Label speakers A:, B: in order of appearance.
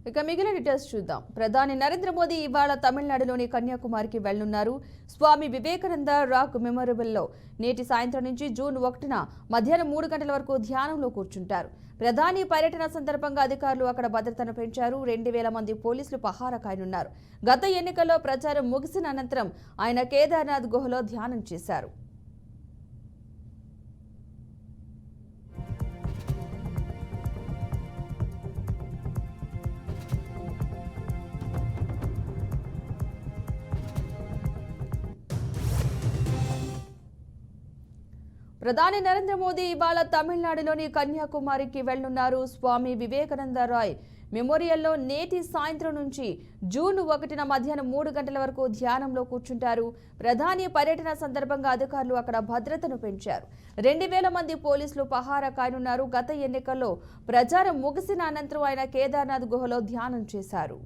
A: ఇక మిగిలిన డీటెయిల్స్ చూద్దాం. ప్రధాని నరేంద్ర మోదీ ఇవాళ తమిళనాడులోని కన్యాకుమారికి వెళ్లనున్నారు. స్వామి వివేకానంద రాక్ మెమోరియల్లో నేటి సాయంత్రం నుంచి జూన్ 1న మధ్యాహ్నం 3 గంటల వరకు ధ్యానంలో కూర్చుంటారు. ప్రధాని పర్యటన సందర్భంగా అధికారులు అక్కడ భద్రతను పెంచారు. 2000 మంది పోలీసులు పహారా కాయనున్నారు. గత ఎన్నికల్లో ప్రచారం ముగిసిన అనంతరం ఆయన కేదార్నాథ్ గుహలో ధ్యానం చేశారు. ప్రధాని నరేంద్ర మోదీ ఇవాళ తమిళనాడులోని కన్యాకుమారికి వెళ్లనున్నారు. స్వామి వివేకానంద రాయ్ మెమోరియల్లో నేటి సాయంత్రం నుంచి జూన్ 1న మధ్యాహ్నం 3 గంటల వరకు ధ్యానంలో కూర్చుంటారు. ప్రధాని పర్యటన సందర్భంగా అధికారులు అక్కడ భద్రతను పెంచారు. 2000 మంది పోలీసులు పహారా కాయనున్నారు. గత ఎన్నికల్లో ప్రచారం ముగిసిన అనంతరం ఆయన కేదార్నాథ్ గుహలో ధ్యానం చేశారు.